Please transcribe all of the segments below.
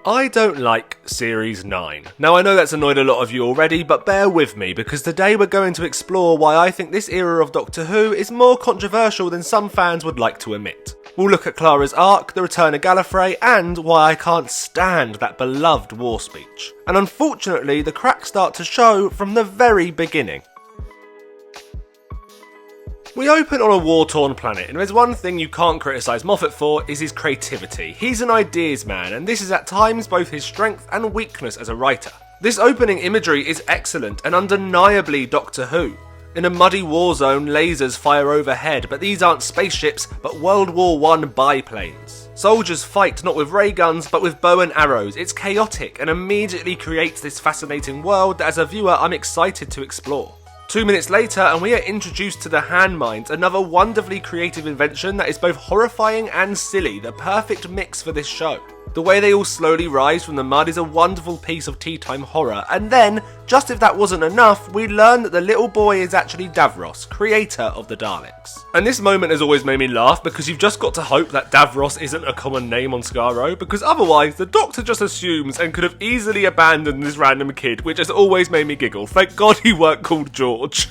I don't like Series 9. Now I know that's annoyed a lot of you already, but bear with me because today we're going to explore why I think this era of Doctor Who is more controversial than some fans would like to admit. We'll look at Clara's arc, the return of Gallifrey, and why I can't stand that beloved war speech. And unfortunately, the cracks start to show from the very beginning. We open on a war-torn planet, and there's one thing you can't criticise Moffat for is his creativity. He's an ideas man, and this is at times both his strength and weakness as a writer. This opening imagery is excellent and undeniably Doctor Who. In a muddy war zone, lasers fire overhead, but these aren't spaceships, but World War I biplanes. Soldiers fight not with ray guns, but with bow and arrows. It's chaotic and immediately creates this fascinating world that as a viewer I'm excited to explore. 2 minutes later and we are introduced to the hand mines, another wonderfully creative invention that is both horrifying and silly, the perfect mix for this show. The way they all slowly rise from the mud is a wonderful piece of tea time horror, and then, just if that wasn't enough, we learn that the little boy is actually Davros, creator of the Daleks. And this moment has always made me laugh because you've just got to hope that Davros isn't a common name on Skaro, because otherwise the Doctor just assumes and could have easily abandoned this random kid, which has always made me giggle. Thank God he weren't called George.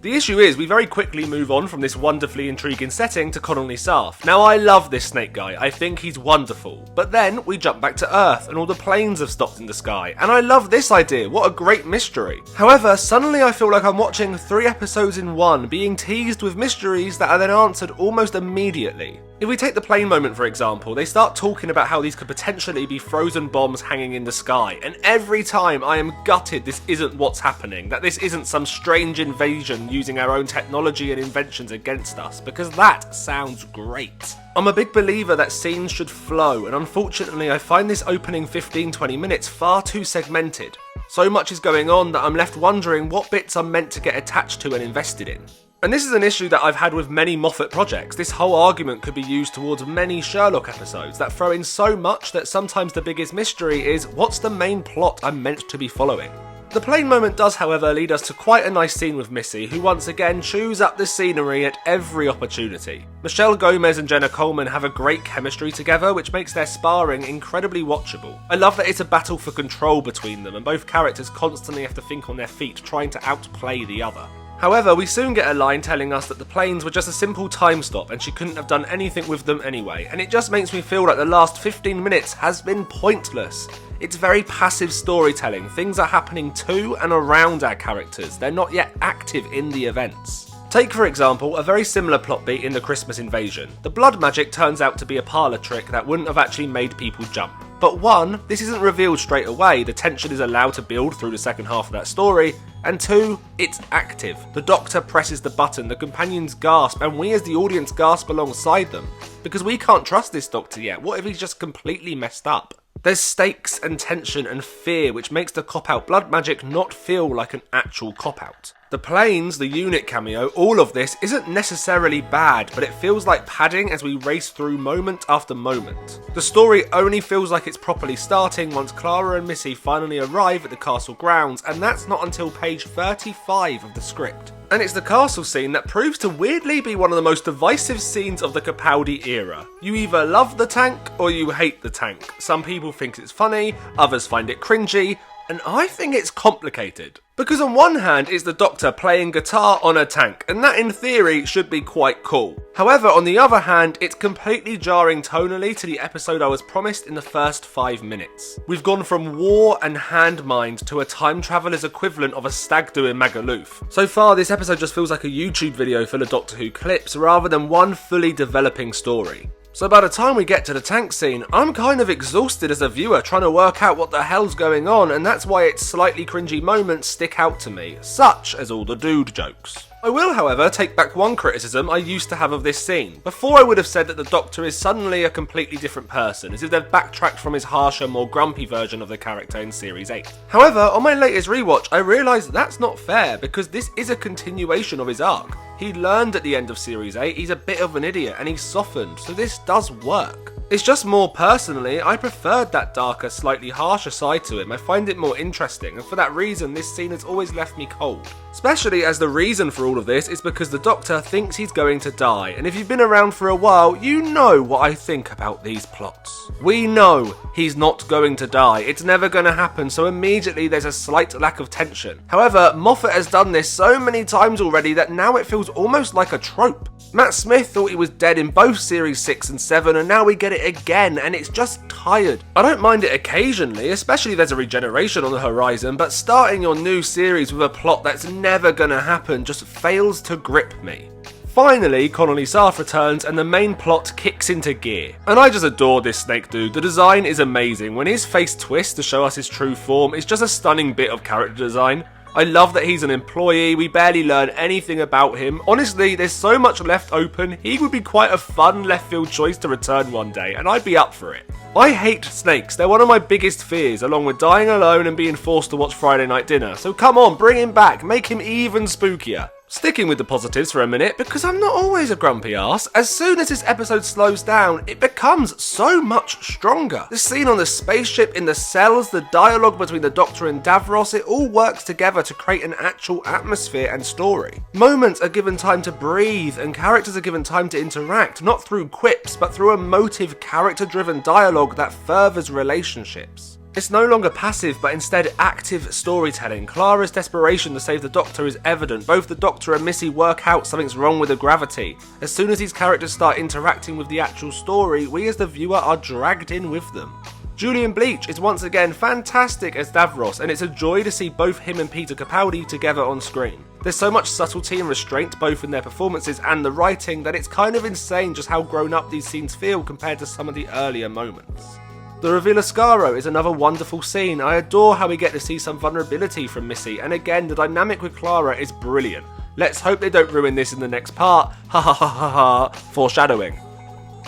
The issue is, we very quickly move on from this wonderfully intriguing setting to Connolly Sarth. Now I love this snake guy, I think he's wonderful. But then we jump back to Earth and all the planes have stopped in the sky, and I love this idea, what a great mystery. However, suddenly I feel like I'm watching 3 episodes in one, being teased with mysteries that are then answered almost immediately. If we take the plane moment for example, they start talking about how these could potentially be frozen bombs hanging in the sky, and every time I am gutted this isn't what's happening, that this isn't some strange invasion using our own technology and inventions against us, because that sounds great. I'm a big believer that scenes should flow, and unfortunately I find this opening 15-20 minutes far too segmented. So much is going on that I'm left wondering what bits I'm meant to get attached to and invested in. And this is an issue that I've had with many Moffat projects. This whole argument could be used towards many Sherlock episodes that throw in so much that sometimes the biggest mystery is what's the main plot I'm meant to be following. The plane moment does however lead us to quite a nice scene with Missy, who once again chews up the scenery at every opportunity. Michelle Gomez and Jenna Coleman have a great chemistry together, which makes their sparring incredibly watchable. I love that it's a battle for control between them, and both characters constantly have to think on their feet, trying to outplay the other. However, we soon get a line telling us that the planes were just a simple time stop and she couldn't have done anything with them anyway, and it just makes me feel like the last 15 minutes has been pointless. It's very passive storytelling, things are happening to and around our characters, they're not yet active in the events. Take for example a very similar plot beat in the Christmas Invasion. The blood magic turns out to be a parlour trick that wouldn't have actually made people jump. But 1, this isn't revealed straight away, the tension is allowed to build through the second half of that story, and 2, it's active. The Doctor presses the button, the companions gasp, and we as the audience gasp alongside them. Because we can't trust this Doctor yet, what if he's just completely messed up? There's stakes and tension and fear which makes the cop-out blood magic not feel like an actual cop-out. The planes, the unit cameo, all of this isn't necessarily bad, but it feels like padding as we race through moment after moment. The story only feels like it's properly starting once Clara and Missy finally arrive at the castle grounds, and that's not until page 35 of the script. And it's the castle scene that proves to weirdly be one of the most divisive scenes of the Capaldi era. You either love the tank or you hate the tank. Some people think it's funny, others find it cringy, and I think it's complicated. Because on one hand it's the Doctor playing guitar on a tank, and that in theory should be quite cool. However, on the other hand, it's completely jarring tonally to the episode I was promised in the first 5 minutes. We've gone from war and hand mined to a time traveller's equivalent of a stag do in Magaluf. So far this episode just feels like a YouTube video full of Doctor Who clips rather than one fully developing story. So by the time we get to the tank scene, I'm kind of exhausted as a viewer trying to work out what the hell's going on, and that's why its slightly cringy moments stick out to me, such as all the dude jokes. I will, however, take back one criticism I used to have of this scene. Before I would have said that the Doctor is suddenly a completely different person, as if they've backtracked from his harsher, more grumpy version of the character in Series 8. However, on my latest rewatch, I realised that's not fair, because this is a continuation of his arc. He learned at the end of Series 8 he's a bit of an idiot, and he's softened, so this does work. It's just more personally, I preferred that darker, slightly harsher side to him. I find it more interesting, and for that reason this scene has always left me cold. Especially as the reason for all of this is because the Doctor thinks he's going to die, and if you've been around for a while, you know what I think about these plots. We know he's not going to die, it's never going to happen, so immediately there's a slight lack of tension. However, Moffat has done this so many times already that now it feels almost like a trope. Matt Smith thought he was dead in both series 6 and 7, and now we get it again, and it's just tired. I don't mind it occasionally, especially if there's a regeneration on the horizon, but starting your new series with a plot that's never gonna happen just fails to grip me. Finally, Connolly Sarth returns and the main plot kicks into gear. And I just adore this snake dude. The design is amazing. When his face twists to show us his true form, it's just a stunning bit of character design. I love that he's an employee, we barely learn anything about him. Honestly, there's so much left open, he would be quite a fun left field choice to return one day, and I'd be up for it. I hate snakes, they're one of my biggest fears, along with dying alone and being forced to watch Friday Night Dinner, so come on, bring him back, make him even spookier. Sticking with the positives for a minute, because I'm not always a grumpy arse, as soon as this episode slows down, it becomes so much stronger. The scene on the spaceship, in the cells, the dialogue between the Doctor and Davros, it all works together to create an actual atmosphere and story. Moments are given time to breathe, and characters are given time to interact, not through quips, but through emotive, character-driven dialogue that furthers relationships. It's no longer passive, but instead active storytelling. Clara's desperation to save the Doctor is evident. Both the Doctor and Missy work out something's wrong with the gravity. As soon as these characters start interacting with the actual story, we as the viewer are dragged in with them. Julian Bleach is once again fantastic as Davros, and it's a joy to see both him and Peter Capaldi together on screen. There's so much subtlety and restraint both in their performances and the writing that it's kind of insane just how grown up these scenes feel compared to some of the earlier moments. The reveal of Skaro is another wonderful scene. I adore how we get to see some vulnerability from Missy, and again, the dynamic with Clara is brilliant. Let's hope they don't ruin this in the next part. Ha ha ha ha ha, foreshadowing.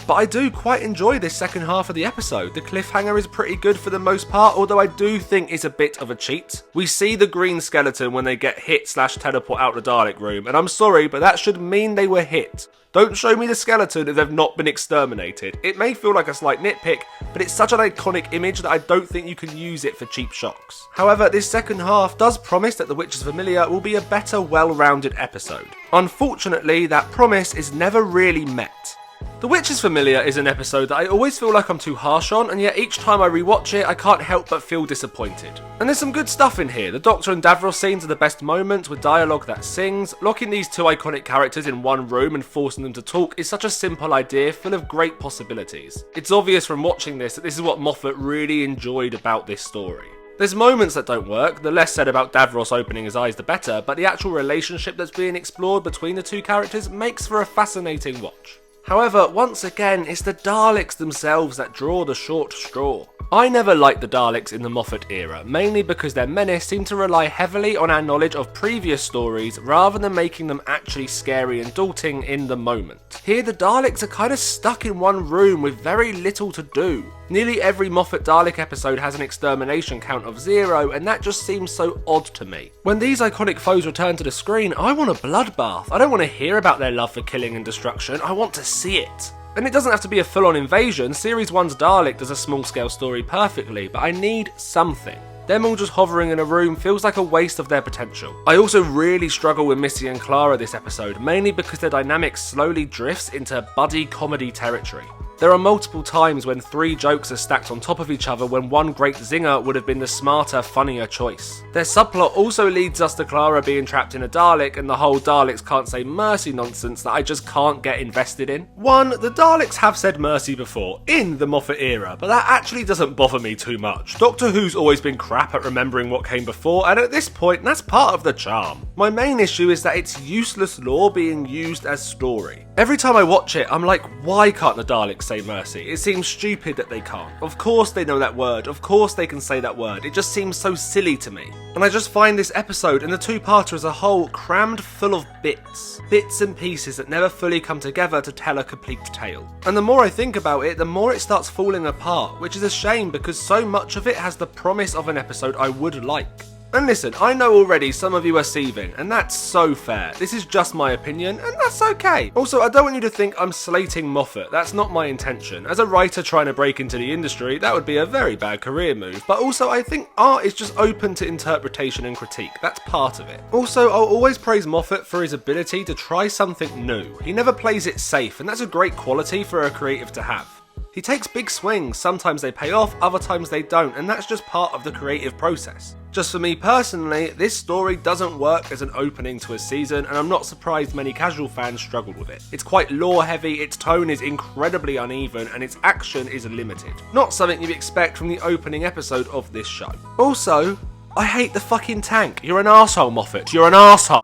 But I do quite enjoy this second half of the episode. The cliffhanger is pretty good for the most part, although I do think it's a bit of a cheat. We see the green skeleton when they get hit/teleport out the Dalek room, and I'm sorry, but that should mean they were hit. Don't show me the skeleton if they've not been exterminated. It may feel like a slight nitpick, but it's such an iconic image that I don't think you can use it for cheap shocks. However, this second half does promise that The Witch's Familiar will be a better, well-rounded episode. Unfortunately, that promise is never really met. The Witch is Familiar is an episode that I always feel like I'm too harsh on, and yet each time I rewatch it, I can't help but feel disappointed. And there's some good stuff in here. The Doctor and Davros scenes are the best moments, with dialogue that sings. Locking these two iconic characters in one room and forcing them to talk is such a simple idea, full of great possibilities. It's obvious from watching this that this is what Moffat really enjoyed about this story. There's moments that don't work, the less said about Davros opening his eyes the better, but the actual relationship that's being explored between the two characters makes for a fascinating watch. However, once again, it's the Daleks themselves that draw the short straw. I never liked the Daleks in the Moffat era, mainly because their menace seemed to rely heavily on our knowledge of previous stories rather than making them actually scary and daunting in the moment. Here the Daleks are kind of stuck in one room with very little to do. Nearly every Moffat Dalek episode has an extermination count of 0, and that just seems so odd to me. When these iconic foes return to the screen, I want a bloodbath. I don't want to hear about their love for killing and destruction, I want to see it. And it doesn't have to be a full-on invasion. Series 1's Dalek does a small-scale story perfectly, but I need something. Them all just hovering in a room feels like a waste of their potential. I also really struggle with Missy and Clara this episode, mainly because their dynamic slowly drifts into buddy comedy territory. There are multiple times when 3 jokes are stacked on top of each other when one great zinger would have been the smarter, funnier choice. Their subplot also leads us to Clara being trapped in a Dalek and the whole Daleks can't say mercy nonsense that I just can't get invested in. 1. The Daleks have said mercy before, in the Moffat era, but that actually doesn't bother me too much. Doctor Who's always been crap at remembering what came before, and at this point, that's part of the charm. My main issue is that it's useless lore being used as story. Every time I watch it, I'm like, why can't the Daleks say mercy? It seems stupid that they can't. Of course they know that word, of course they can say that word, it just seems so silly to me. And I just find this episode and the two-parter as a whole crammed full of bits and pieces that never fully come together to tell a complete tale. And the more I think about it, the more it starts falling apart, which is a shame because so much of it has the promise of an episode I would like. And listen, I know already some of you are seething, and that's so fair. This is just my opinion, and that's okay. Also, I don't want you to think I'm slating Moffat. That's not my intention. As a writer trying to break into the industry, that would be a very bad career move. But also, I think art is just open to interpretation and critique. That's part of it. Also, I'll always praise Moffat for his ability to try something new. He never plays it safe, and that's a great quality for a creative to have. He takes big swings, sometimes they pay off, other times they don't, and that's just part of the creative process. Just for me personally, this story doesn't work as an opening to a season, and I'm not surprised many casual fans struggled with it. It's quite lore heavy, its tone is incredibly uneven, and its action is limited. Not something you'd expect from the opening episode of this show. Also, I hate the fucking tank. You're an arsehole, Moffat. You're an arsehole.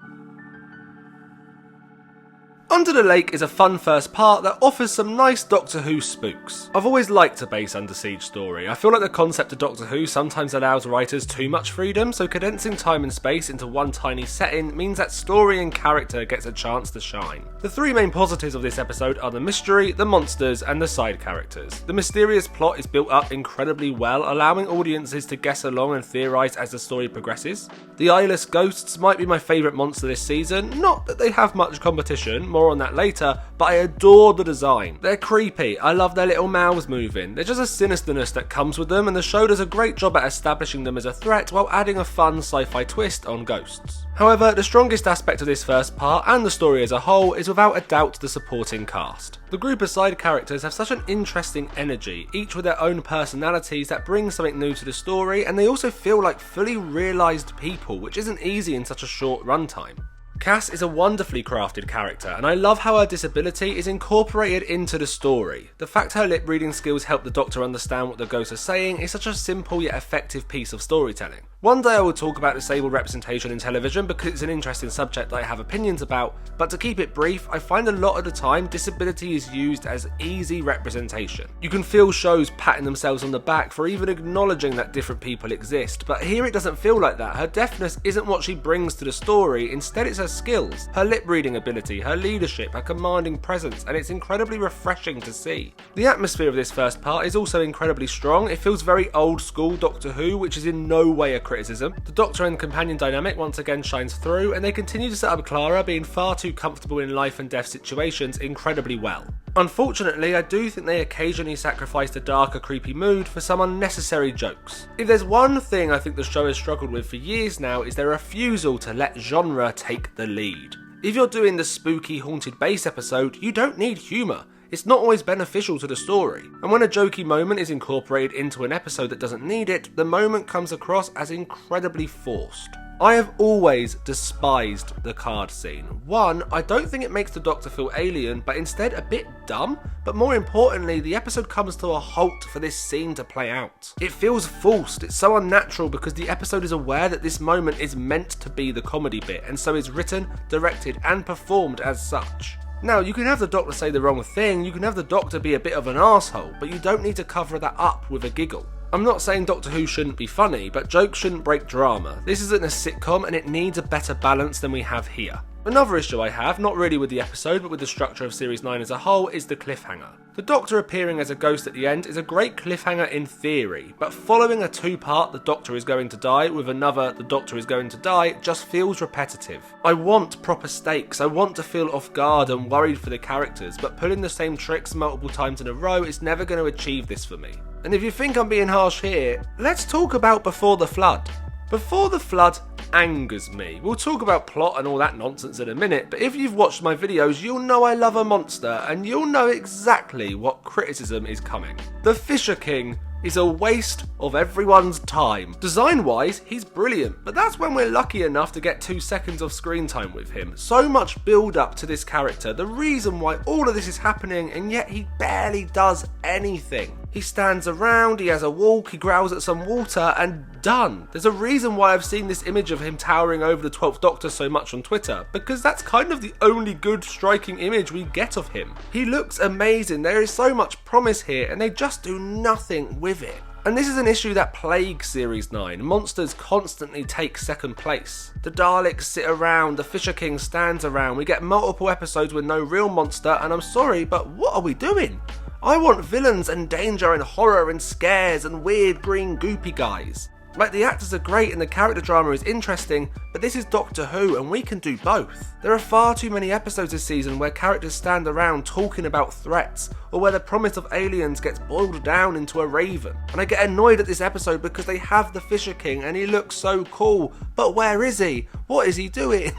Under the Lake is a fun first part that offers some nice Doctor Who spooks. I've always liked a base Under Siege story. I feel like the concept of Doctor Who sometimes allows writers too much freedom, so condensing time and space into one tiny setting means that story and character gets a chance to shine. The three main positives of this episode are the mystery, the monsters, and the side characters. The mysterious plot is built up incredibly well, allowing audiences to guess along and theorise as the story progresses. The eyeless ghosts might be my favourite monster this season, not that they have much competition, more on that later, but I adore the design. They're creepy, I love their little mouths moving, there's just a sinisterness that comes with them, and the show does a great job at establishing them as a threat while adding a fun sci-fi twist on ghosts. However, the strongest aspect of this first part, and the story as a whole, is without a doubt the supporting cast. The group of side characters have such an interesting energy, each with their own personalities that bring something new to the story, and they also feel like fully realised people, which isn't easy in such a short runtime. Cass is a wonderfully crafted character, and I love how her disability is incorporated into the story. The fact her lip reading skills help the Doctor understand what the ghosts are saying is such a simple yet effective piece of storytelling. One day I will talk about disabled representation in television because it's an interesting subject that I have opinions about, but to keep it brief, I find a lot of the time disability is used as easy representation. You can feel shows patting themselves on the back for even acknowledging that different people exist, but here it doesn't feel like that. Her deafness isn't what she brings to the story, instead it's her skills, her lip reading ability, her leadership, her commanding presence, and it's incredibly refreshing to see. The atmosphere of this first part is also incredibly strong. It feels very old school Doctor Who, which is in no way a criticism. The Doctor and companion dynamic once again shines through, and they continue to set up Clara being far too comfortable in life and death situations incredibly well. Unfortunately, I do think they occasionally sacrifice the darker, creepy mood for some unnecessary jokes. If there's one thing I think the show has struggled with for years now, is their refusal to let genre take the lead. If you're doing the spooky haunted base episode, you don't need humour. It's not always beneficial to the story, and when a jokey moment is incorporated into an episode that doesn't need it, the moment comes across as incredibly forced. I have always despised the card scene. One, I don't think it makes the Doctor feel alien, but instead a bit dumb, but more importantly, the episode comes to a halt for this scene to play out. It feels forced, it's so unnatural because the episode is aware that this moment is meant to be the comedy bit, and so is written, directed, and performed as such. Now, you can have the Doctor say the wrong thing, you can have the Doctor be a bit of an arsehole, but you don't need to cover that up with a giggle. I'm not saying Doctor Who shouldn't be funny, but jokes shouldn't break drama. This isn't a sitcom and it needs a better balance than we have here. Another issue I have, not really with the episode but with the structure of Series 9 as a whole, is the cliffhanger. The Doctor appearing as a ghost at the end is a great cliffhanger in theory, but following a two-part the Doctor is going to die with another the Doctor is going to die just feels repetitive. I want proper stakes, I want to feel off guard and worried for the characters, but pulling the same tricks multiple times in a row is never going to achieve this for me. And if you think I'm being harsh here, let's talk about Before the Flood. Before the Flood angers me. We'll talk about plot and all that nonsense in a minute, but if you've watched my videos, you'll know I love a monster, and you'll know exactly what criticism is coming. The Fisher King is a waste of everyone's time. Design-wise, he's brilliant, but that's when we're lucky enough to get 2 seconds of screen time with him. So much build-up to this character, the reason why all of this is happening, and yet he barely does anything. He stands around, he has a walk, he growls at some water, and done. There's a reason why I've seen this image of him towering over the 12th Doctor so much on Twitter, because that's kind of the only good striking image we get of him. He looks amazing, there is so much promise here, and they just do nothing with it. And this is an issue that plagues Series 9. Monsters constantly take second place. The Daleks sit around, the Fisher King stands around, we get multiple episodes with no real monster, and I'm sorry, but what are we doing? I want villains and danger and horror and scares and weird green goopy guys. Like, the actors are great and the character drama is interesting, but this is Doctor Who and we can do both. There are far too many episodes this season where characters stand around talking about threats, or where the promise of aliens gets boiled down into a raven. And I get annoyed at this episode because they have the Fisher King and he looks so cool, but where is he? What is he doing?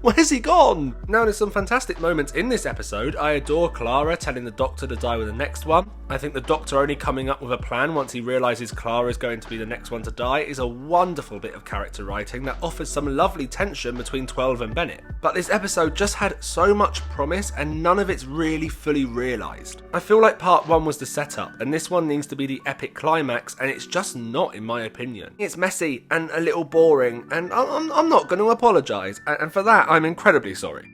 Where's he gone? Now, there's some fantastic moments in this episode. I adore Clara telling the Doctor to die with the next one. I think the Doctor only coming up with a plan once he realises Clara is going to be the next one to die is a wonderful bit of character writing that offers some lovely tension between 12 and Bennett. But this episode just had so much promise and none of it's really fully realised. I feel like part 1 was the setup and this one needs to be the epic climax, and it's just not, in my opinion. It's messy and a little boring, and I'm not going to apologise, and for that I'm incredibly sorry.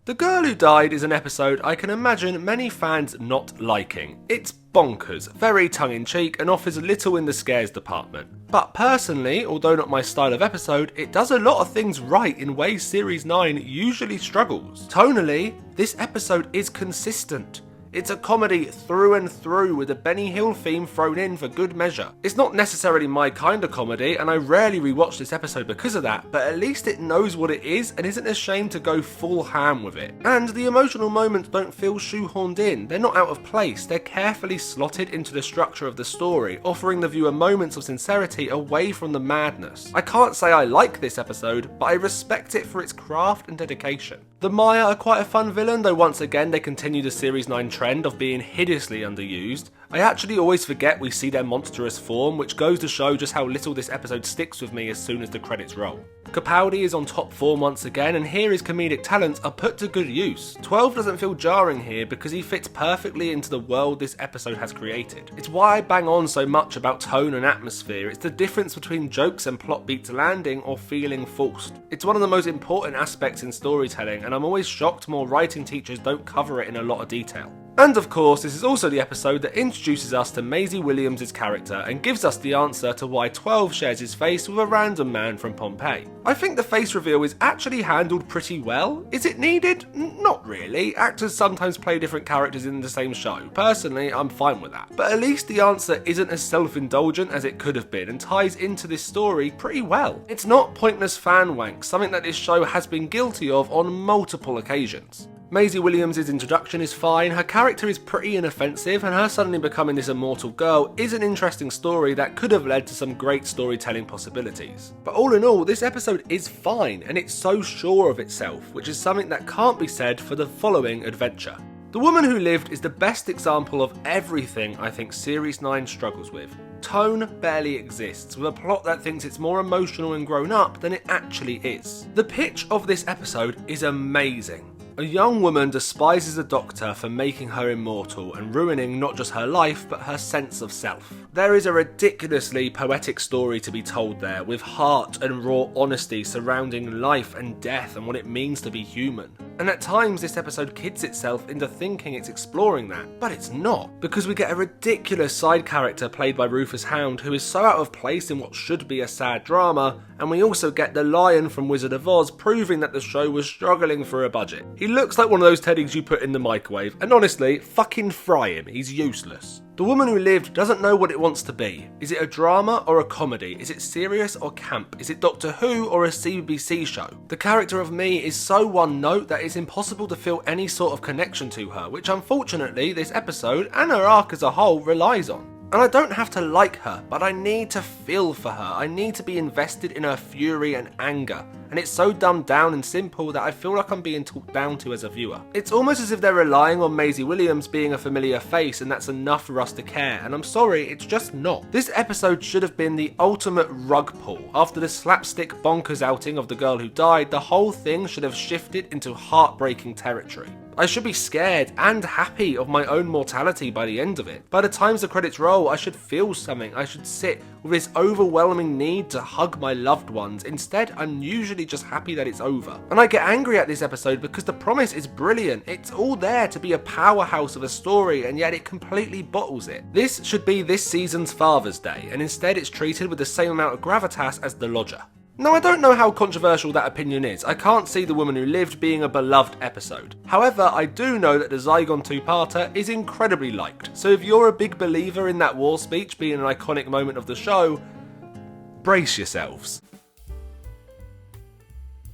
The Girl Who Died is an episode I can imagine many fans not liking. It's bonkers, very tongue-in-cheek, and offers little in the scares department. But personally, although not my style of episode, it does a lot of things right in ways Series 9 usually struggles. Tonally, this episode is consistent. It's a comedy through and through with a Benny Hill theme thrown in for good measure. It's not necessarily my kind of comedy, and I rarely rewatch this episode because of that, but at least it knows what it is and isn't ashamed to go full ham with it. And the emotional moments don't feel shoehorned in, they're not out of place, they're carefully slotted into the structure of the story, offering the viewer moments of sincerity away from the madness. I can't say I like this episode, but I respect it for its craft and dedication. The Maya are quite a fun villain, though once again they continue the Series 9 trend of being hideously underused. I actually always forget we see their monstrous form, which goes to show just how little this episode sticks with me as soon as the credits roll. Capaldi is on top form once again, and here his comedic talents are put to good use. 12 doesn't feel jarring here because he fits perfectly into the world this episode has created. It's why I bang on so much about tone and atmosphere. It's the difference between jokes and plot beats landing or feeling forced. It's one of the most important aspects in storytelling, and I'm always shocked more writing teachers don't cover it in a lot of detail. And of course, this is also the episode that introduces us to Maisie Williams' character and gives us the answer to why 12 shares his face with a random man from Pompeii. I think the face reveal is actually handled pretty well. Is it needed? Not really. Actors sometimes play different characters in the same show. Personally, I'm fine with that. But at least the answer isn't as self-indulgent as it could have been and ties into this story pretty well. It's not pointless fan wank, something that this show has been guilty of on multiple occasions. Maisie Williams' introduction is fine, her character is pretty inoffensive, and her suddenly becoming this immortal girl is an interesting story that could have led to some great storytelling possibilities. But all in all, this episode is fine, and it's so sure of itself, which is something that can't be said for the following adventure. The Woman Who Lived is the best example of everything I think Series 9 struggles with. Tone barely exists, with a plot that thinks it's more emotional and grown up than it actually is. The pitch of this episode is amazing. A young woman despises a doctor for making her immortal and ruining not just her life but her sense of self. There is a ridiculously poetic story to be told there, with heart and raw honesty surrounding life and death and what it means to be human. And at times this episode kids itself into thinking it's exploring that, but it's not, because we get a ridiculous side character played by Rufus Hound who is so out of place in what should be a sad drama, and we also get the lion from Wizard of Oz proving that the show was struggling for a budget. He looks like one of those teddies you put in the microwave, and honestly, fucking fry him, he's useless. The Woman Who Lived doesn't know what it wants to be. Is it a drama or a comedy? Is it serious or camp? Is it Doctor Who or a CBBC show? The character of Me is so one note that it's impossible to feel any sort of connection to her, which unfortunately this episode, and her arc as a whole, relies on. And I don't have to like her, but I need to feel for her. I need to be invested in her fury and anger. And it's so dumbed down and simple that I feel like I'm being talked down to as a viewer. It's almost as if they're relying on Maisie Williams being a familiar face and that's enough for us to care, and I'm sorry, it's just not. This episode should have been the ultimate rug pull. After the slapstick bonkers outing of The Girl Who Died, the whole thing should have shifted into heartbreaking territory. I should be scared and happy of my own mortality by the end of it. By the times the credits roll, I should feel something. I should sit with this overwhelming need to hug my loved ones. Instead, I'm usually just happy that it's over. And I get angry at this episode because the promise is brilliant. It's all there to be a powerhouse of a story, and yet it completely bottles it. This should be this season's Father's Day, and instead it's treated with the same amount of gravitas as The Lodger. Now, I don't know how controversial that opinion is. I can't see The Woman Who Lived being a beloved episode. However, I do know that the Zygon two-parter is incredibly liked, so if you're a big believer in that war speech being an iconic moment of the show, brace yourselves.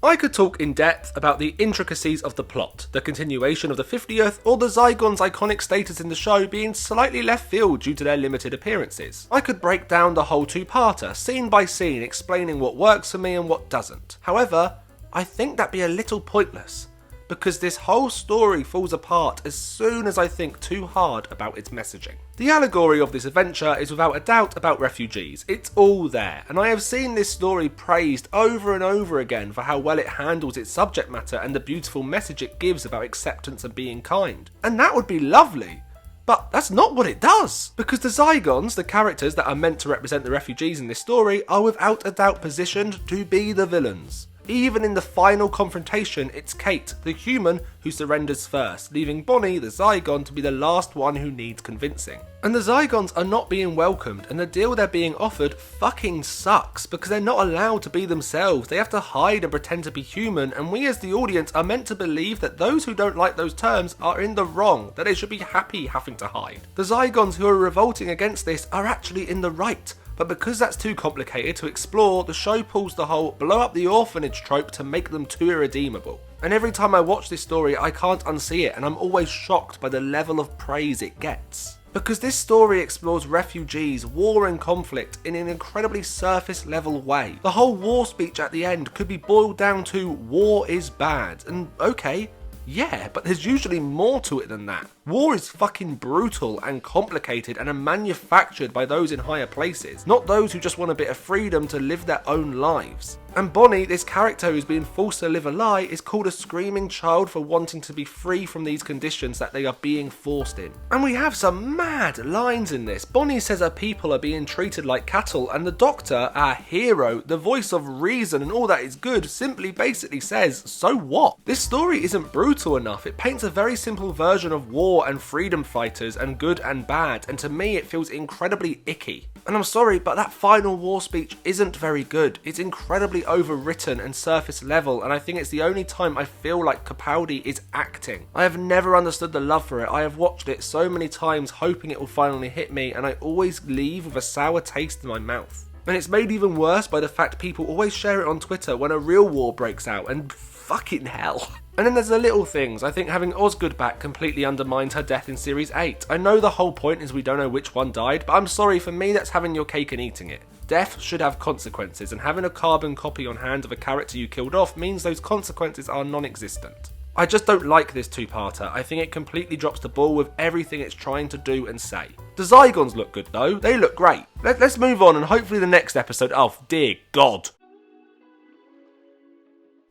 I could talk in depth about the intricacies of the plot, the continuation of the 50th, or the Zygons' iconic status in the show being slightly left field due to their limited appearances. I could break down the whole two-parter, scene by scene, explaining what works for me and what doesn't. However, I think that'd be a little pointless, because this whole story falls apart as soon as I think too hard about its messaging. The allegory of this adventure is without a doubt about refugees. It's all there, and I have seen this story praised over and over again for how well it handles its subject matter and the beautiful message it gives about acceptance and being kind. And that would be lovely. But that's not what it does, because the Zygons, the characters that are meant to represent the refugees in this story, are without a doubt positioned to be the villains. Even in the final confrontation, it's Kate, the human, who surrenders first, leaving Bonnie, the Zygon, to be the last one who needs convincing. And the Zygons are not being welcomed, and the deal they're being offered fucking sucks, because they're not allowed to be themselves. They have to hide and pretend to be human, and we as the audience are meant to believe that those who don't like those terms are in the wrong, that they should be happy having to hide. The Zygons who are revolting against this are actually in the right. But because that's too complicated to explore, the show pulls the whole blow up the orphanage trope to make them too irredeemable. And every time I watch this story, I can't unsee it, and I'm always shocked by the level of praise it gets. Because this story explores refugees, war and conflict in an incredibly surface level way. The whole war speech at the end could be boiled down to war is bad, and okay, yeah, but there's usually more to it than that. War is fucking brutal and complicated and are manufactured by those in higher places, not those who just want a bit of freedom to live their own lives. And Bonnie, this character who's being forced to live a lie, is called a screaming child for wanting to be free from these conditions that they are being forced in. And we have some mad lines in this. Bonnie says her people are being treated like cattle, and the Doctor, our hero, the voice of reason and all that is good, simply basically says, so what? This story isn't brutal enough. It paints a very simple version of war and freedom fighters and good and bad, and to me it feels incredibly icky. And I'm sorry, but that final war speech isn't very good. It's incredibly overwritten and surface level, and I think it's the only time I feel like Capaldi is acting. I have never understood the love for it. I have watched it so many times hoping it will finally hit me, and I always leave with a sour taste in my mouth. And it's made even worse by the fact people always share it on Twitter when a real war breaks out, and fucking hell. And then there's the little things. I think having Osgood back completely undermined her death in Series 8. I know the whole point is we don't know which one died, but I'm sorry, for me that's having your cake and eating it. Death should have consequences, and having a carbon copy on hand of a character you killed off means those consequences are non-existent. I just don't like this two-parter. I think it completely drops the ball with everything it's trying to do and say. The Zygons look good though, they look great. Let's move on, and hopefully the next episode, oh dear God.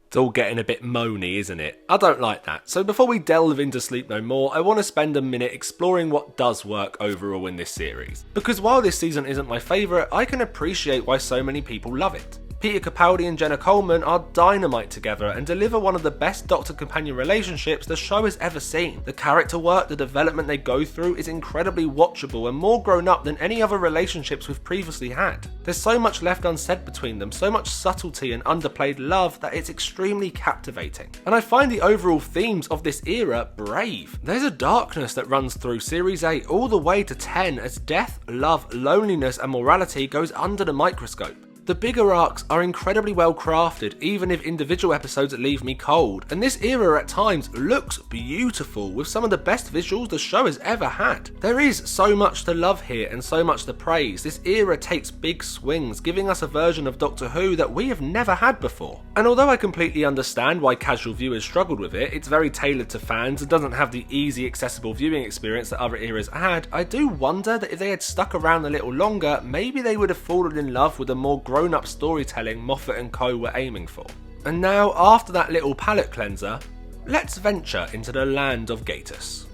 It's all getting a bit moany, isn't it? I don't like that. So before we delve into Sleep No More, I want to spend a minute exploring what does work overall in this series. Because while this season isn't my favourite, I can appreciate why so many people love it. Peter Capaldi and Jenna Coleman are dynamite together and deliver one of the best Doctor-companion relationships the show has ever seen. The character work, the development they go through is incredibly watchable and more grown up than any other relationships we've previously had. There's so much left unsaid between them, so much subtlety and underplayed love that it's extremely captivating. And I find the overall themes of this era brave. There's a darkness that runs through Series 8 all the way to 10 as death, love, loneliness and morality goes under the microscope. The bigger arcs are incredibly well crafted, even if individual episodes leave me cold, and this era at times looks beautiful with some of the best visuals the show has ever had. There is so much to love here and so much to praise. This era takes big swings, giving us a version of Doctor Who that we have never had before. And although I completely understand why casual viewers struggled with it, it's very tailored to fans and doesn't have the easy accessible viewing experience that other eras had, I do wonder that if they had stuck around a little longer, maybe they would have fallen in love with a more grown-up storytelling Moffat and co were aiming for. And now, after that little palate cleanser, let's venture into the land of Gatiss.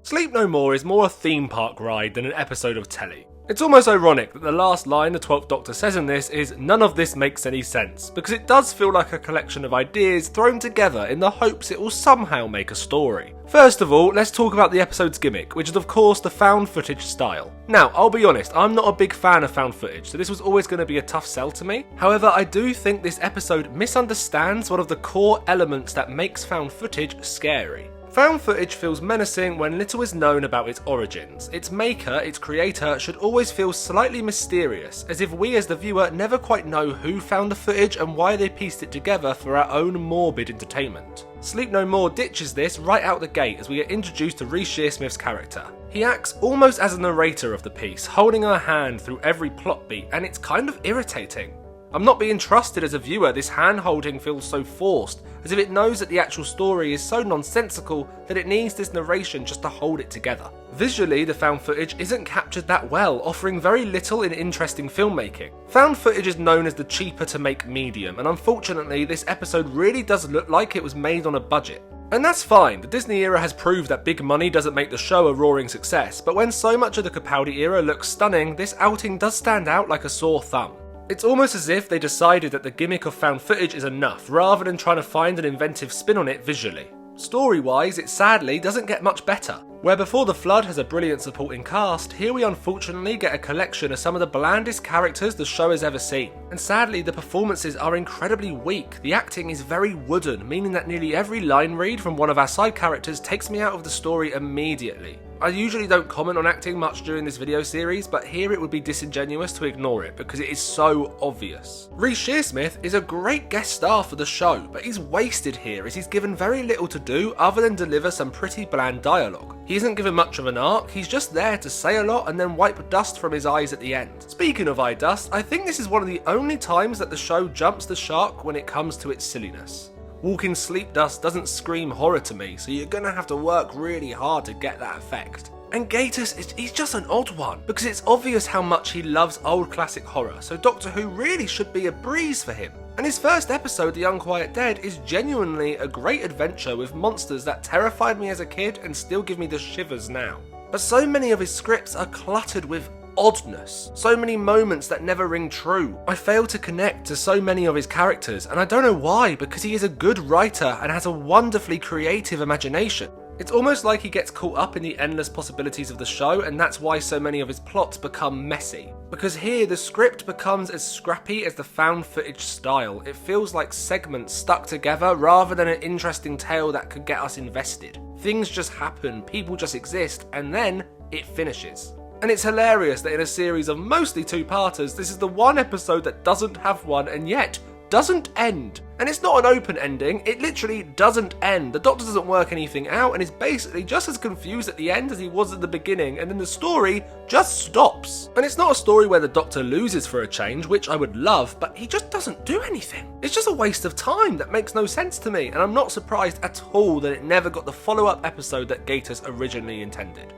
Sleep No More is more a theme park ride than an episode of telly. It's almost ironic that the last line the 12th Doctor says in this is "none of this makes any sense," because it does feel like a collection of ideas thrown together in the hopes it will somehow make a story. First of all, let's talk about the episode's gimmick, which is of course the found footage style. Now, I'll be honest, I'm not a big fan of found footage, so this was always going to be a tough sell to me. However, I do think this episode misunderstands one of the core elements that makes found footage scary. Found footage feels menacing when little is known about its origins. Its maker, its creator, should always feel slightly mysterious, as if we as the viewer never quite know who found the footage and why they pieced it together for our own morbid entertainment. Sleep No More ditches this right out the gate as we are introduced to Rhys Shearsmith's character. He acts almost as a narrator of the piece, holding our hand through every plot beat, and it's kind of irritating. I'm not being trusted as a viewer. This hand-holding feels so forced, as if it knows that the actual story is so nonsensical that it needs this narration just to hold it together. Visually, the found footage isn't captured that well, offering very little in interesting filmmaking. Found footage is known as the cheaper to make medium, and unfortunately this episode really does look like it was made on a budget. And that's fine, the Disney era has proved that big money doesn't make the show a roaring success, but when so much of the Capaldi era looks stunning, this outing does stand out like a sore thumb. It's almost as if they decided that the gimmick of found footage is enough, rather than trying to find an inventive spin on it visually. Story-wise, it sadly doesn't get much better. Where Before the Flood has a brilliant supporting cast, here we unfortunately get a collection of some of the blandest characters the show has ever seen. And sadly, the performances are incredibly weak. The acting is very wooden, meaning that nearly every line read from one of our side characters takes me out of the story immediately. I usually don't comment on acting much during this video series, but here it would be disingenuous to ignore it because it is so obvious. Rhys Shearsmith is a great guest star for the show, but he's wasted here as he's given very little to do other than deliver some pretty bland dialogue. He isn't given much of an arc, he's just there to say a lot and then wipe dust from his eyes at the end. Speaking of eye dust, I think this is one of the only times that the show jumps the shark when it comes to its silliness. Walking sleep dust doesn't scream horror to me, so you're gonna have to work really hard to get that effect. And Gatiss, he's just an odd one, because it's obvious how much he loves old classic horror, so Doctor Who really should be a breeze for him. And his first episode, The Unquiet Dead, is genuinely a great adventure with monsters that terrified me as a kid and still give me the shivers now. But so many of his scripts are cluttered with oddness. So many moments that never ring true. I fail to connect to so many of his characters, and I don't know why, because he is a good writer and has a wonderfully creative imagination. It's almost like he gets caught up in the endless possibilities of the show, and that's why so many of his plots become messy. Because here, the script becomes as scrappy as the found footage style. It feels like segments stuck together rather than an interesting tale that could get us invested. Things just happen, people just exist, and then it finishes. And it's hilarious that in a series of mostly two-parters, this is the one episode that doesn't have one and yet doesn't end. And it's not an open ending, it literally doesn't end. The Doctor doesn't work anything out and is basically just as confused at the end as he was at the beginning, and then the story just stops. And it's not a story where the Doctor loses for a change, which I would love, but he just doesn't do anything. It's just a waste of time that makes no sense to me, and I'm not surprised at all that it never got the follow-up episode that Gatiss originally intended.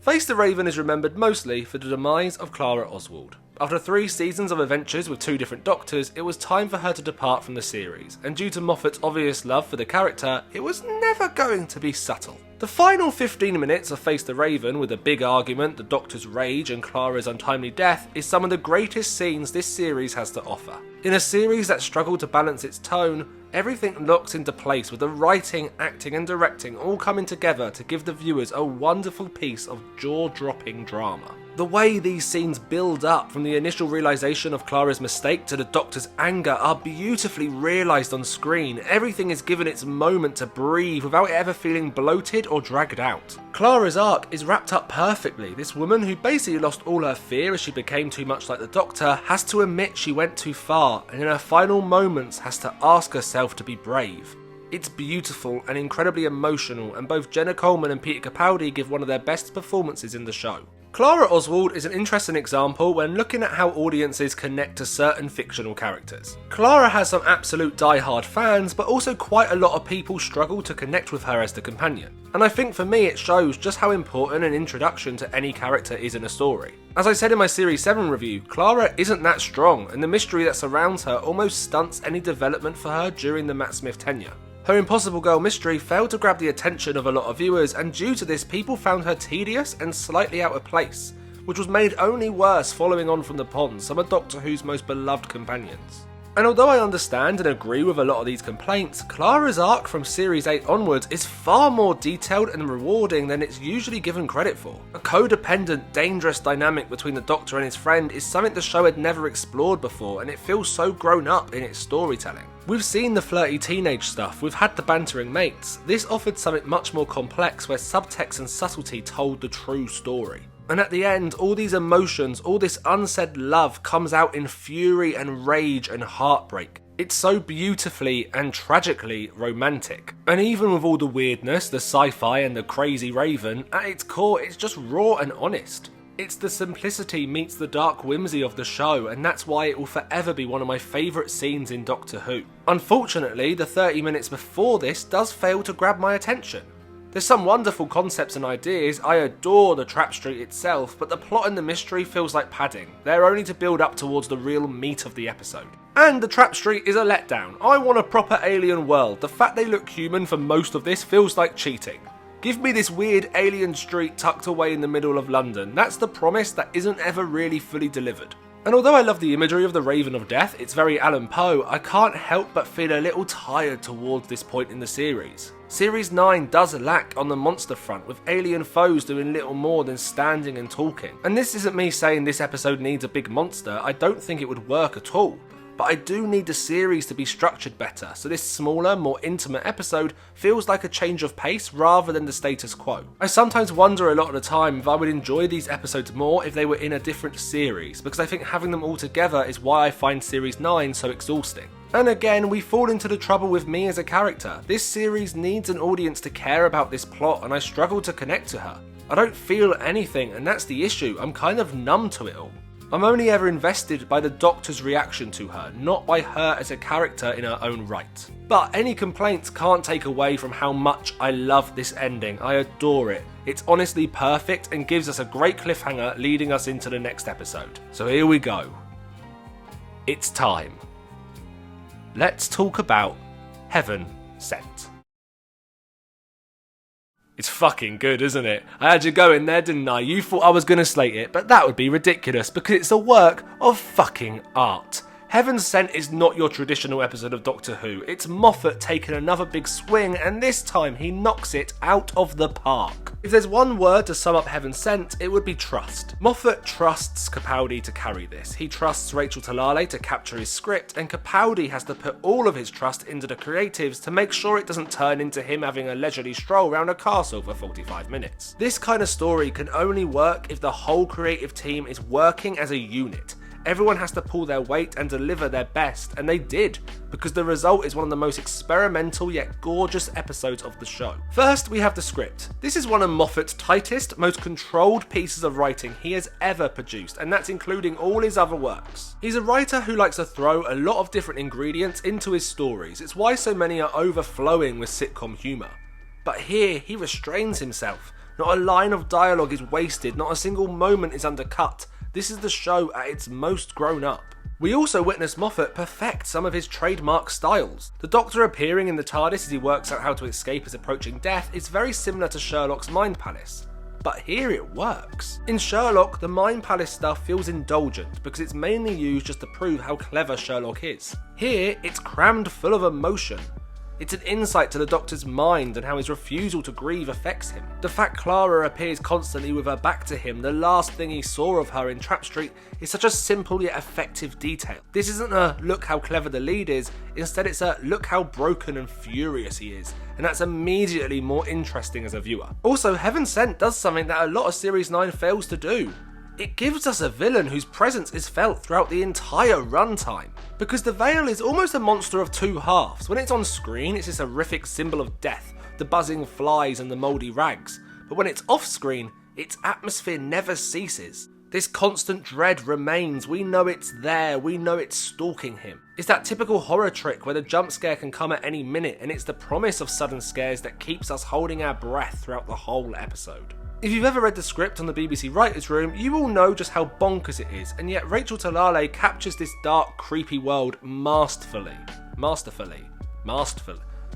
Face the Raven is remembered mostly for the demise of Clara Oswald. After 3 seasons of adventures with 2 different Doctors, it was time for her to depart from the series, and due to Moffat's obvious love for the character, it was never going to be subtle. The final 15 minutes of Face the Raven, with a big argument, the Doctor's rage and Clara's untimely death, is some of the greatest scenes this series has to offer. In a series that struggled to balance its tone, everything locks into place with the writing, acting and directing all coming together to give the viewers a wonderful piece of jaw-dropping drama. The way these scenes build up from the initial realisation of Clara's mistake to the Doctor's anger are beautifully realised on screen. Everything is given its moment to breathe without it ever feeling bloated or dragged out. Clara's arc is wrapped up perfectly. This woman, who basically lost all her fear as she became too much like the Doctor, has to admit she went too far, and in her final moments has to ask herself to be brave. It's beautiful and incredibly emotional, and both Jenna Coleman and Peter Capaldi give one of their best performances in the show. Clara Oswald is an interesting example when looking at how audiences connect to certain fictional characters. Clara has some absolute die-hard fans, but also quite a lot of people struggle to connect with her as the companion. And I think for me it shows just how important an introduction to any character is in a story. As I said in my Series 7 review, Clara isn't that strong, and the mystery that surrounds her almost stunts any development for her during the Matt Smith tenure. Her Impossible Girl mystery failed to grab the attention of a lot of viewers, and due to this, people found her tedious and slightly out of place, which was made only worse following on from the Ponds, some of Doctor Who's most beloved companions. And although I understand and agree with a lot of these complaints, Clara's arc from Series 8 onwards is far more detailed and rewarding than it's usually given credit for. A codependent, dangerous dynamic between the Doctor and his friend is something the show had never explored before, and it feels so grown up in its storytelling. We've seen the flirty teenage stuff, we've had the bantering mates. This offered something much more complex where subtext and subtlety told the true story. And at the end, all these emotions, all this unsaid love comes out in fury and rage and heartbreak. It's so beautifully and tragically romantic. And even with all the weirdness, the sci-fi and the crazy Raven, at its core it's just raw and honest. It's the simplicity meets the dark whimsy of the show, and that's why it will forever be one of my favourite scenes in Doctor Who. Unfortunately, the 30 minutes before this does fail to grab my attention. There's some wonderful concepts and ideas, I adore the Trap Street itself, but the plot and the mystery feels like padding. They're only to build up towards the real meat of the episode. And the Trap Street is a letdown. I want a proper alien world. The fact they look human for most of this feels like cheating. Give me this weird alien street tucked away in the middle of London. That's the promise that isn't ever really fully delivered. And although I love the imagery of the Raven of Death, it's very Alan Poe, I can't help but feel a little tired towards this point in the series. Series 9 does lack on the monster front, with alien foes doing little more than standing and talking. And this isn't me saying this episode needs a big monster, I don't think it would work at all. But I do need the series to be structured better, so this smaller, more intimate episode feels like a change of pace rather than the status quo. I sometimes wonder a lot of the time if I would enjoy these episodes more if they were in a different series, because I think having them all together is why I find Series 9 so exhausting. And again, we fall into the trouble with me as a character. This series needs an audience to care about this plot, and I struggle to connect to her. I don't feel anything, and that's the issue. I'm kind of numb to it all. I'm only ever invested by the Doctor's reaction to her, not by her as a character in her own right. But any complaints can't take away from how much I love this ending. I adore it. It's honestly perfect and gives us a great cliffhanger leading us into the next episode. So here we go. It's time. Let's talk about Heaven Sent. It's fucking good, isn't it? I had you go in there, didn't I? You thought I was going to slate it, but that would be ridiculous because it's a work of fucking art. Heaven Sent is not your traditional episode of Doctor Who. It's Moffat taking another big swing, and this time he knocks it out of the park. If there's one word to sum up Heaven Sent, it would be trust. Moffat trusts Capaldi to carry this. He trusts Rachel Talalay to capture his script, and Capaldi has to put all of his trust into the creatives to make sure it doesn't turn into him having a leisurely stroll around a castle for 45 minutes. This kind of story can only work if the whole creative team is working as a unit. Everyone has to pull their weight and deliver their best, and they did, because the result is one of the most experimental yet gorgeous episodes of the show. First, we have the script. This is one of Moffat's tightest, most controlled pieces of writing he has ever produced, and that's including all his other works. He's a writer who likes to throw a lot of different ingredients into his stories. It's why so many are overflowing with sitcom humour. But here, he restrains himself. Not a line of dialogue is wasted, not a single moment is undercut. This is the show at its most grown up. We also witness Moffat perfect some of his trademark styles. The Doctor appearing in the TARDIS as he works out how to escape his approaching death is very similar to Sherlock's Mind Palace. But here it works. In Sherlock, the Mind Palace stuff feels indulgent because it's mainly used just to prove how clever Sherlock is. Here, it's crammed full of emotion. It's an insight to the Doctor's mind and how his refusal to grieve affects him. The fact Clara appears constantly with her back to him, the last thing he saw of her in Trap Street, is such a simple yet effective detail. This isn't a look how clever the lead is, instead it's a look how broken and furious he is, and that's immediately more interesting as a viewer. Also, Heaven Sent does something that a lot of Series 9 fails to do. It gives us a villain whose presence is felt throughout the entire runtime. Because the Veil is almost a monster of two halves. When it's on screen, it's this horrific symbol of death, the buzzing flies and the mouldy rags. But when it's off screen, its atmosphere never ceases. This constant dread remains, we know it's there, we know it's stalking him. It's that typical horror trick where the jump scare can come at any minute, and it's the promise of sudden scares that keeps us holding our breath throughout the whole episode. If you've ever read the script on the BBC Writers' Room, you will know just how bonkers it is, and yet Rachel Talalay captures this dark, creepy world masterfully.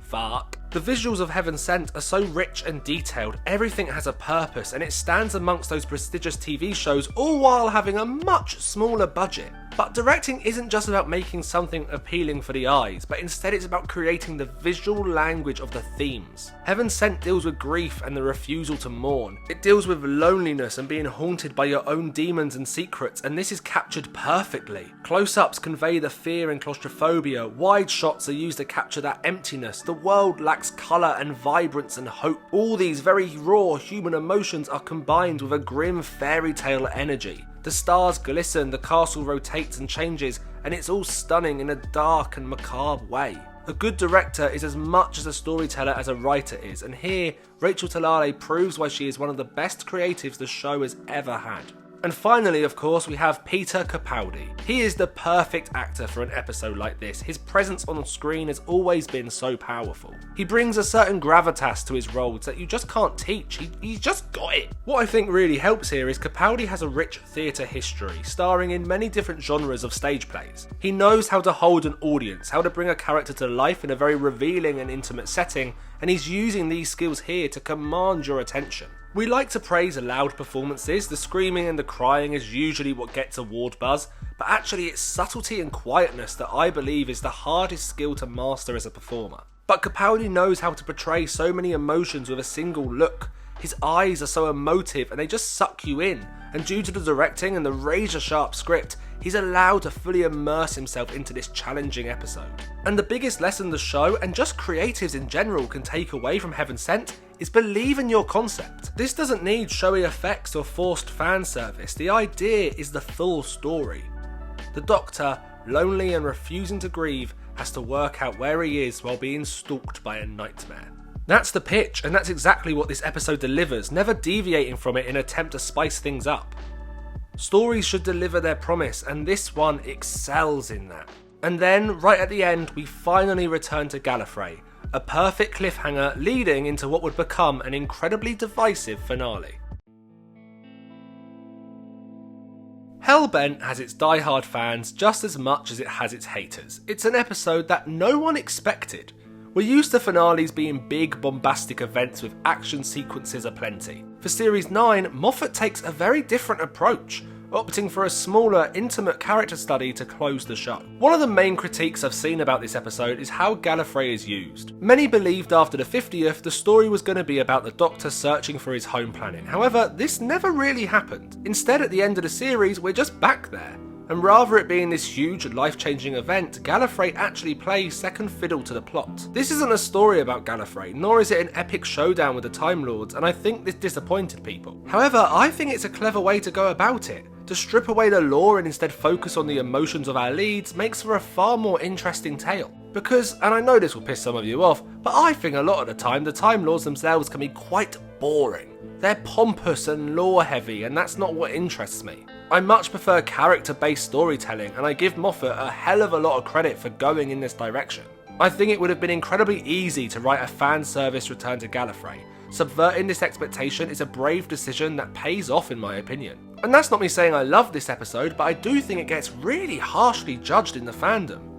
fuck. The visuals of Heaven Sent are so rich and detailed, everything has a purpose, and it stands amongst those prestigious TV shows, all while having a much smaller budget. But directing isn't just about making something appealing for the eyes, but instead it's about creating the visual language of the themes. Heaven Sent deals with grief and the refusal to mourn. It deals with loneliness and being haunted by your own demons and secrets, and this is captured perfectly. Close-ups convey the fear and claustrophobia, wide shots are used to capture that emptiness, the world lacks colour and vibrance and hope. All these very raw human emotions are combined with a grim fairy tale energy. The stars glisten, the castle rotates and changes, and it's all stunning in a dark and macabre way. A good director is as much as a storyteller as a writer is, and here, Rachel Talalay proves why she is one of the best creatives the show has ever had. And finally, of course, we have Peter Capaldi. He is the perfect actor for an episode like this. His presence on screen has always been so powerful. He brings a certain gravitas to his roles that you just can't teach. He's just got it. What I think really helps here is Capaldi has a rich theatre history, starring in many different genres of stage plays. He knows how to hold an audience, how to bring a character to life in a very revealing and intimate setting, and he's using these skills here to command your attention. We like to praise loud performances, the screaming and the crying is usually what gets award buzz, but actually it's subtlety and quietness that I believe is the hardest skill to master as a performer. But Capaldi knows how to portray so many emotions with a single look. His eyes are so emotive and they just suck you in, and due to the directing and the razor sharp script, he's allowed to fully immerse himself into this challenging episode. And the biggest lesson the show, and just creatives in general, can take away from Heaven Sent is believe in your concept. This doesn't need showy effects or forced fan service, the idea is the full story. The Doctor, lonely and refusing to grieve, has to work out where he is while being stalked by a nightmare. That's the pitch, and that's exactly what this episode delivers, never deviating from it in an attempt to spice things up. Stories should deliver their promise, and this one excels in that. And then, right at the end, we finally return to Gallifrey, a perfect cliffhanger leading into what would become an incredibly divisive finale. Hellbent has its die-hard fans just as much as it has its haters. It's an episode that no one expected. We're used to finales being big, bombastic events with action sequences aplenty. For Series 9, Moffat takes a very different approach, opting for a smaller, intimate character study to close the show. One of the main critiques I've seen about this episode is how Gallifrey is used. Many believed after the 50th the story was going to be about the Doctor searching for his home planet. However, this never really happened. Instead, at the end of the series, we're just back there. And rather it being this huge, life-changing event, Gallifrey actually plays second fiddle to the plot. This isn't a story about Gallifrey, nor is it an epic showdown with the Time Lords, and I think this disappointed people. However, I think it's a clever way to go about it. To strip away the lore and instead focus on the emotions of our leads makes for a far more interesting tale. Because, and I know this will piss some of you off, but I think a lot of the time the Time Lords themselves can be quite boring. They're pompous and lore heavy, and that's not what interests me. I much prefer character-based storytelling, and I give Moffat a hell of a lot of credit for going in this direction. I think it would have been incredibly easy to write a fan service return to Gallifrey. Subverting this expectation is a brave decision that pays off in my opinion. And that's not me saying I love this episode, but I do think it gets really harshly judged in the fandom.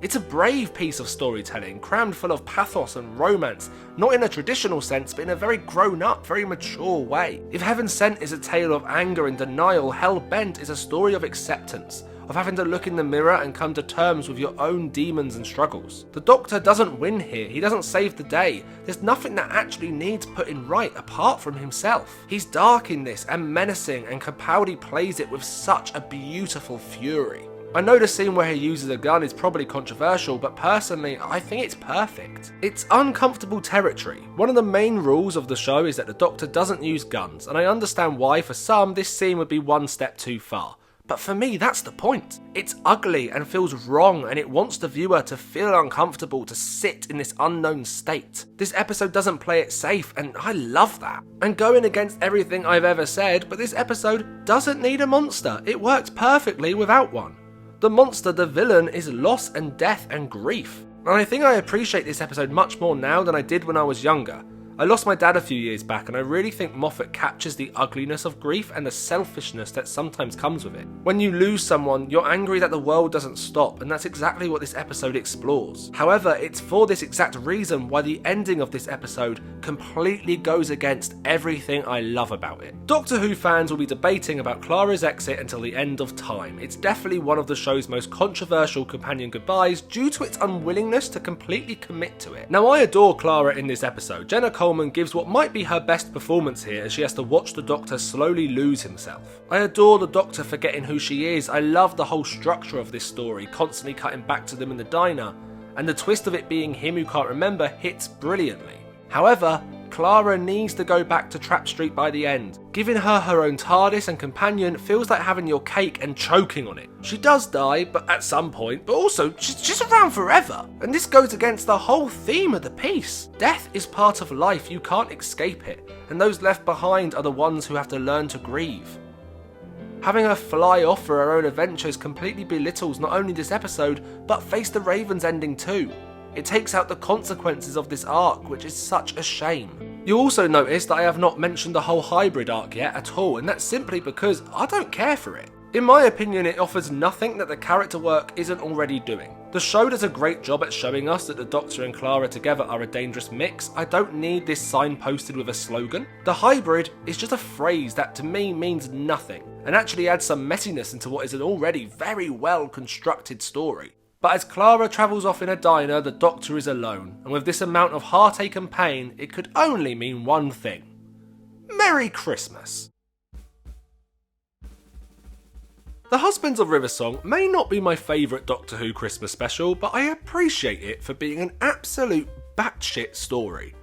It's a brave piece of storytelling, crammed full of pathos and romance, not in a traditional sense, but in a very grown-up, very mature way. If Heaven Sent is a tale of anger and denial, Hellbent is a story of acceptance, of having to look in the mirror and come to terms with your own demons and struggles. The Doctor doesn't win here, he doesn't save the day, there's nothing that actually needs putting right apart from himself. He's dark in this and menacing, and Capaldi plays it with such a beautiful fury. I know the scene where he uses a gun is probably controversial, but personally, I think it's perfect. It's uncomfortable territory. One of the main rules of the show is that the Doctor doesn't use guns, and I understand why for some this scene would be one step too far. But for me, that's the point. It's ugly and feels wrong, and it wants the viewer to feel uncomfortable, to sit in this unknown state. This episode doesn't play it safe, and I love that. And going against everything I've ever said, but this episode doesn't need a monster. It works perfectly without one. The monster, the villain, is loss and death and grief. And I think I appreciate this episode much more now than I did when I was younger. I lost my dad a few years back, and I really think Moffat captures the ugliness of grief and the selfishness that sometimes comes with it. When you lose someone, you're angry that the world doesn't stop, and that's exactly what this episode explores. However, it's for this exact reason why the ending of this episode completely goes against everything I love about it. Doctor Who fans will be debating about Clara's exit until the end of time. It's definitely one of the show's most controversial companion goodbyes due to its unwillingness to completely commit to it. Now, I adore Clara in this episode. Jenna Coleman gives what might be her best performance here as she has to watch the Doctor slowly lose himself. I adore the Doctor forgetting who she is. I love the whole structure of this story, constantly cutting back to them in the diner, and the twist of it being him who can't remember hits brilliantly. However, Clara needs to go back to Trap Street by the end. Giving her her own TARDIS and companion feels like having your cake and choking on it. She does die, but at some point, but also she's around forever. And this goes against the whole theme of the piece. Death is part of life, you can't escape it, and those left behind are the ones who have to learn to grieve. Having her fly off for her own adventures completely belittles not only this episode, but Face the Raven's ending too. It takes out the consequences of this arc, which is such a shame. You'll also notice that I have not mentioned the whole hybrid arc yet at all, and that's simply because I don't care for it. In my opinion, it offers nothing that the character work isn't already doing. The show does a great job at showing us that the Doctor and Clara together are a dangerous mix. I don't need this sign posted with a slogan. The hybrid is just a phrase that to me means nothing, and actually adds some messiness into what is an already very well constructed story. But as Clara travels off in a diner, the Doctor is alone, and with this amount of heartache and pain, it could only mean one thing. Merry Christmas! The Husbands of Riversong may not be my favourite Doctor Who Christmas special, but I appreciate it for being an absolute batshit story.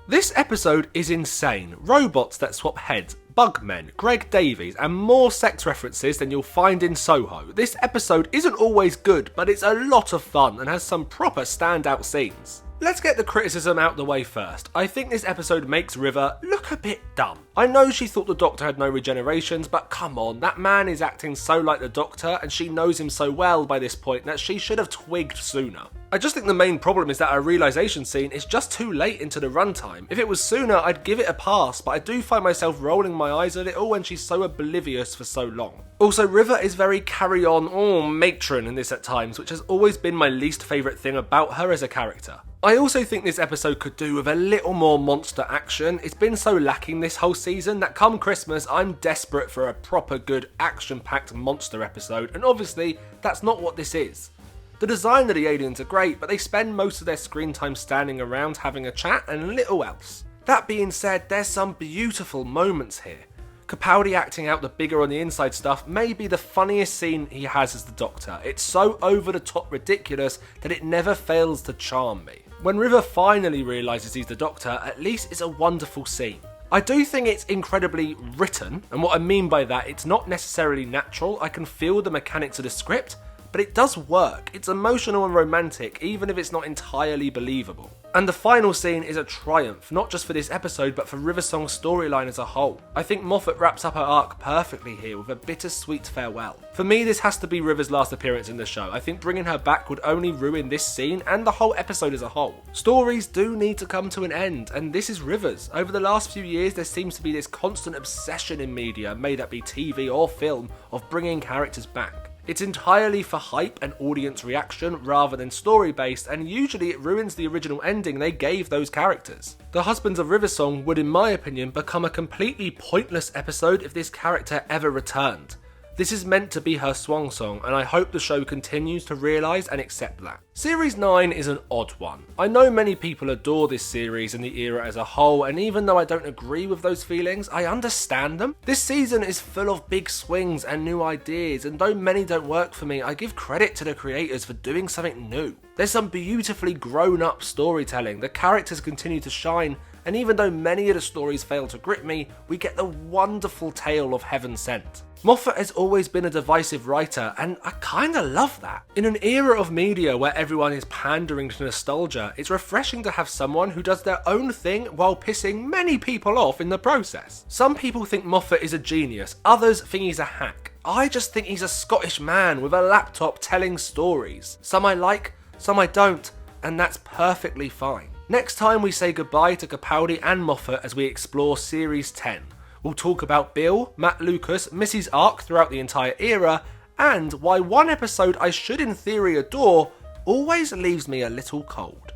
This episode is insane. Robots that swap heads, Bugmen, Greg Davies, and more sex references than you'll find in Soho. This episode isn't always good, but it's a lot of fun and has some proper standout scenes. Let's get the criticism out the way first. I think this episode makes River look a bit dumb. I know she thought the Doctor had no regenerations, but come on, that man is acting so like the Doctor, and she knows him so well by this point that she should have twigged sooner. I just think the main problem is that our realisation scene is just too late into the runtime. If it was sooner, I'd give it a pass, but I do find myself rolling my eyes a little when she's so oblivious for so long. Also, River is very carry-on, matron in this at times, which has always been my least favourite thing about her as a character. I also think this episode could do with a little more monster action. It's been so lacking this whole season that come Christmas, I'm desperate for a proper good action-packed monster episode, and obviously, that's not what this is. The design of the aliens are great, but they spend most of their screen time standing around having a chat and little else. That being said, there's some beautiful moments here. Capaldi acting out the bigger on the inside stuff may be the funniest scene he has as the Doctor. It's so over-the-top ridiculous that it never fails to charm me. When River finally realises he's the Doctor, at least it's a wonderful scene. I do think it's incredibly written, and what I mean by that, it's not necessarily natural. I can feel the mechanics of the script, but it does work. It's emotional and romantic, even if it's not entirely believable. And the final scene is a triumph, not just for this episode, but for Riversong's storyline as a whole. I think Moffat wraps up her arc perfectly here with a bittersweet farewell. For me, this has to be River's last appearance in the show. I think bringing her back would only ruin this scene and the whole episode as a whole. Stories do need to come to an end, and this is River's. Over the last few years, there seems to be this constant obsession in media, may that be TV or film, of bringing characters back. It's entirely for hype and audience reaction rather than story-based, and usually it ruins the original ending they gave those characters. The Husbands of Riversong would, in my opinion, become a completely pointless episode if this character ever returned. This is meant to be her swan song, and I hope the show continues to realise and accept that. Series 9 is an odd one. I know many people adore this series and the era as a whole, and even though I don't agree with those feelings, I understand them. This season is full of big swings and new ideas, and though many don't work for me, I give credit to the creators for doing something new. There's some beautifully grown-up storytelling, the characters continue to shine, and even though many of the stories fail to grip me, we get the wonderful tale of Heaven Sent. Moffat has always been a divisive writer, and I kinda love that. In an era of media where everyone is pandering to nostalgia, it's refreshing to have someone who does their own thing while pissing many people off in the process. Some people think Moffat is a genius, others think he's a hack. I just think he's a Scottish man with a laptop telling stories. Some I like, some I don't, and that's perfectly fine. Next time we say goodbye to Capaldi and Moffat as we explore Series 10. We'll talk about Bill, Matt Lucas, Mrs. Ark throughout the entire era, and why one episode I should in theory adore always leaves me a little cold.